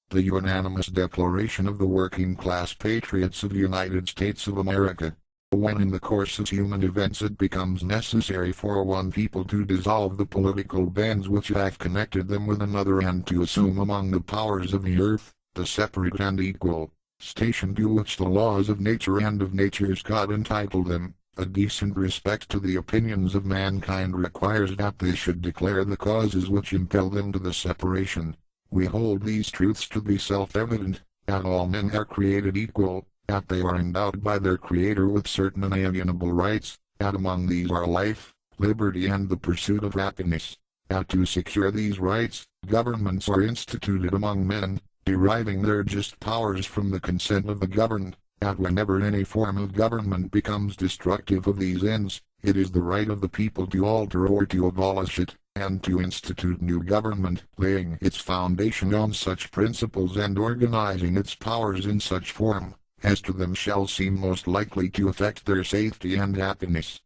the unanimous declaration of the working class patriots of the United States of America. When in the course of human events it becomes necessary for one people to dissolve the political bands which have connected them with another and to assume among the powers of the earth, the separate and equal station to which the laws of nature and of nature's God entitle them, a decent respect to the opinions of mankind requires that they should declare the causes which impel them to the separation. We hold these truths to be self-evident, that all men are created equal, that they are endowed by their Creator with certain unalienable rights, that among these are life, liberty and the pursuit of happiness, that to secure these rights, governments are instituted among men, deriving their just powers from the consent of the governed, that whenever any form of government becomes destructive of these ends, it is the right of the people to alter or to abolish it, and to institute new government, laying its foundation on such principles and organizing its powers in such form as to them shall seem most likely to affect their safety and happiness.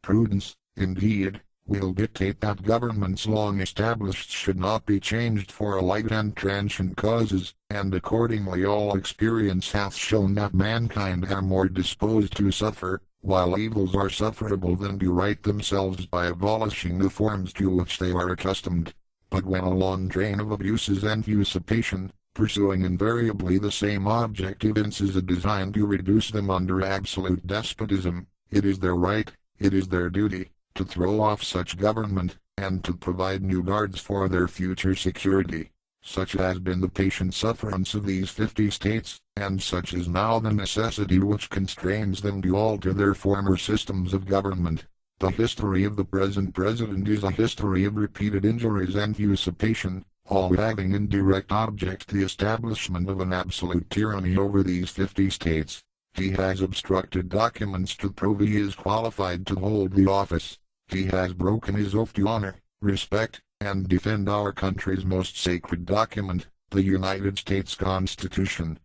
Prudence, indeed, will dictate that governments long established should not be changed for light and transient causes, and accordingly all experience hath shown that mankind are more disposed to suffer, while evils are sufferable, than to right themselves by abolishing the forms to which they are accustomed. But when a long train of abuses and usurpation, pursuing invariably the same object, evinces a design to reduce them under absolute despotism, it is their right, it is their duty, to throw off such government, and to provide new guards for their future security. Such has been the patient sufferance of these 50 states, and such is now the necessity which constrains them to alter their former systems of government. The history of the present president is a history of repeated injuries and usurpation, all having in direct object the establishment of an absolute tyranny over these 50 states. He has obstructed documents to prove he is qualified to hold the office. He has broken his oath to honor, respect, and defend our country's most sacred document, the United States Constitution.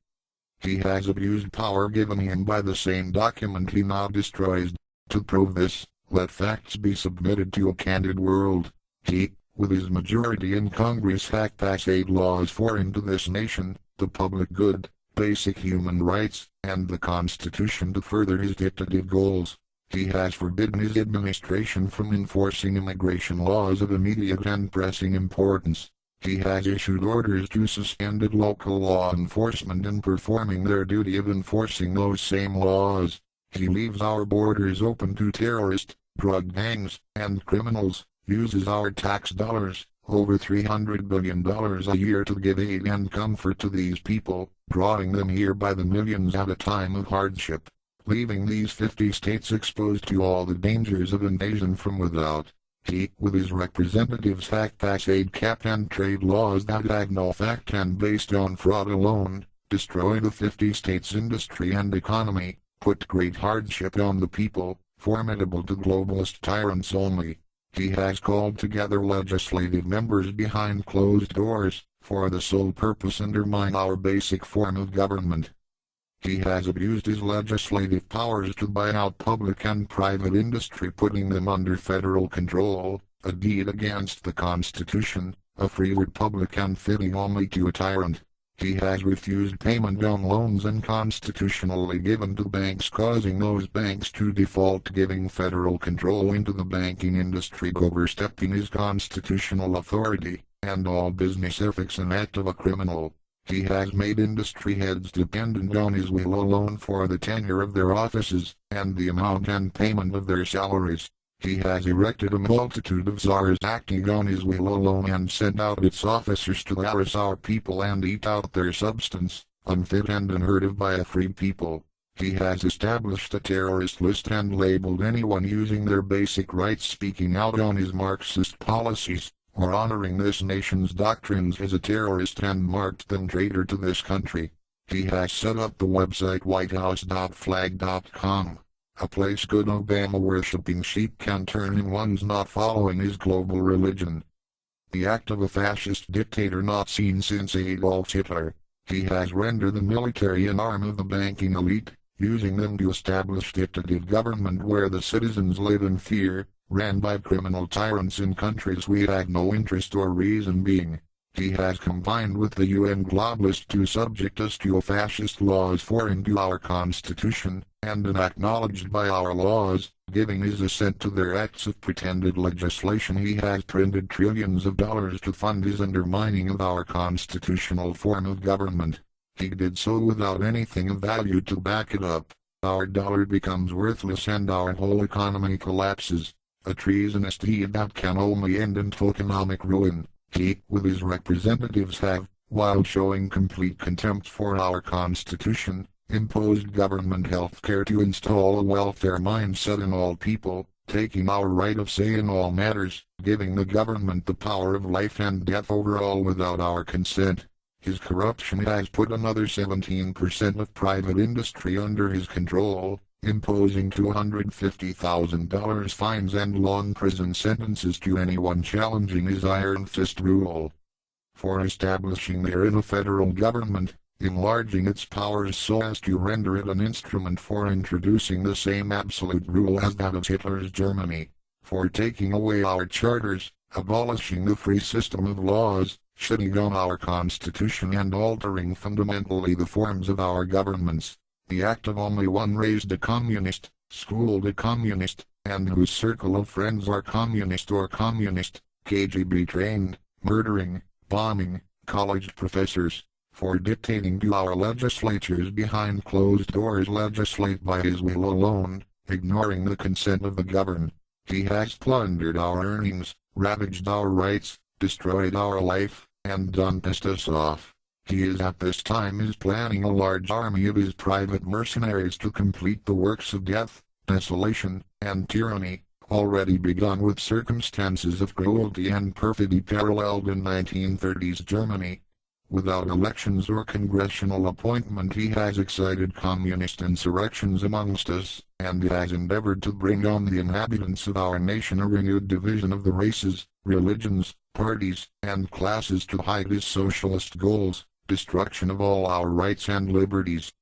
He has abused power given him by the same document he now destroys. To prove this, let facts be submitted to a candid world. He, with his majority in Congress, hath passed 8 laws foreign to this nation, the public good, basic human rights, and the Constitution to further his dictative goals. He has forbidden his administration from enforcing immigration laws of immediate and pressing importance. He has issued orders to suspended local law enforcement in performing their duty of enforcing those same laws. He leaves our borders open to terrorists, drug gangs, and criminals, uses our tax dollars, over $300 billion a year, to give aid and comfort to these people, drawing them here by the millions at a time of hardship, leaving these 50 states exposed to all the dangers of invasion from without. He, with his representatives, hath passed aid cap and trade laws that have no fact and based on fraud alone, destroy the 50 states' industry and economy, put great hardship on the people, formidable to globalist tyrants only. He has called together legislative members behind closed doors, for the sole purpose undermine our basic form of government. He has abused his legislative powers to buy out public and private industry, putting them under federal control, a deed against the Constitution, a free republic and fitting only to a tyrant. He has refused payment on loans unconstitutionally given to banks, causing those banks to default, giving federal control into the banking industry, overstepping his constitutional authority, and all business ethics an act of a criminal. He has made industry heads dependent on his will alone for the tenure of their offices, and the amount and payment of their salaries. He has erected a multitude of czars acting on his will alone, and sent out its officers to harass our people and eat out their substance, unfit and unheard of by a free people. He has established a terrorist list and labeled anyone using their basic rights, speaking out on his Marxist policies, or honoring this nation's doctrines, as a terrorist, and marked them traitor to this country. He has set up the website whitehouse.flag.com. A place good Obama worshipping sheep can turn in one's not following his global religion. The act of a fascist dictator not seen since Adolf Hitler. He has rendered the military an arm of the banking elite, using them to establish dictative government where the citizens live in fear, ran by criminal tyrants in countries we have no interest or reason being. He has combined with the UN globalists to subject us to fascist laws foreign to our Constitution, and unacknowledged by our laws. Giving his assent to their acts of pretended legislation, he has printed trillions of dollars to fund his undermining of our constitutional form of government. He did so without anything of value to back it up. Our dollar becomes worthless and our whole economy collapses. A treasonous deed that can only end in tokenomic ruin. He, with his representatives, have, while showing complete contempt for our Constitution, imposed government health care to install a welfare mindset in all people, taking our right of say in all matters, giving the government the power of life and death over all without our consent. His corruption has put another 17% of private industry under his control, imposing $250,000 fines and long prison sentences to anyone challenging his iron fist rule. For establishing therein a federal government, enlarging its powers so as to render it an instrument for introducing the same absolute rule as that of Hitler's Germany. For taking away our charters, abolishing the free system of laws, shutting down our Constitution and altering fundamentally the forms of our governments. The act of only one raised a communist, schooled a communist, and whose circle of friends are communist or communist, KGB trained, murdering, bombing, college professors, for dictating to our legislatures behind closed doors legislate by his will alone, ignoring the consent of the governed. He has plundered our earnings, ravaged our rights, destroyed our life, and done pissed us off. He is at this time planning a large army of his private mercenaries to complete the works of death, desolation, and tyranny, already begun with circumstances of cruelty and perfidy paralleled in 1930s Germany. Without elections or congressional appointment, he has excited communist insurrections amongst us, and has endeavored to bring on the inhabitants of our nation a renewed division of the races, religions, parties, and classes to hide his socialist goals, destruction of all our rights and liberties.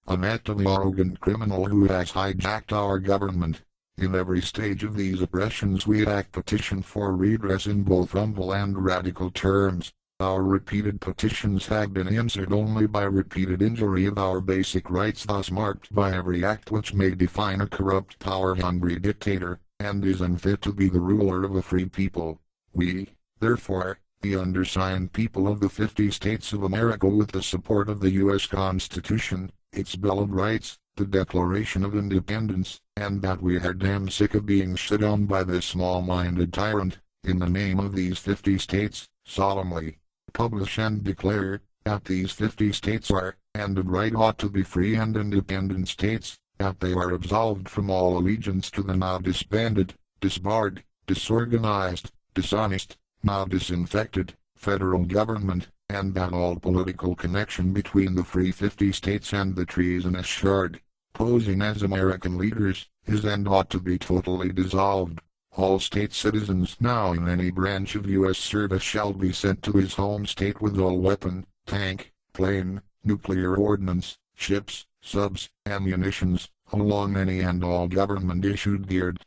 An act of the arrogant criminal who has hijacked our government. In every stage of these oppressions we petition for redress in both humble and radical terms. Our repeated petitions have been answered only by repeated injury of our basic rights, thus marked by every act which may define a corrupt power-hungry dictator, and is unfit to be the ruler of a free people. We, therefore, the undersigned people of the 50 states of America, with the support of the U.S. Constitution, its Bill of Rights, the Declaration of Independence, and that we are damn sick of being shit on by this small-minded tyrant, in the name of these 50 states, solemnly publish and declare, that these 50 states are, and of right ought to be free and independent states, that they are absolved from all allegiance to the now disbanded, disbarred, disorganized, dishonest, now disinfected, federal government, and that all political connection between the free 50 states and the treasonous shard, posing as American leaders, is and ought to be totally dissolved. All state citizens now in any branch of U.S. service shall be sent to his home state with all weapon, tank, plane, nuclear ordnance, ships, subs, ammunitions, along any and all government-issued geared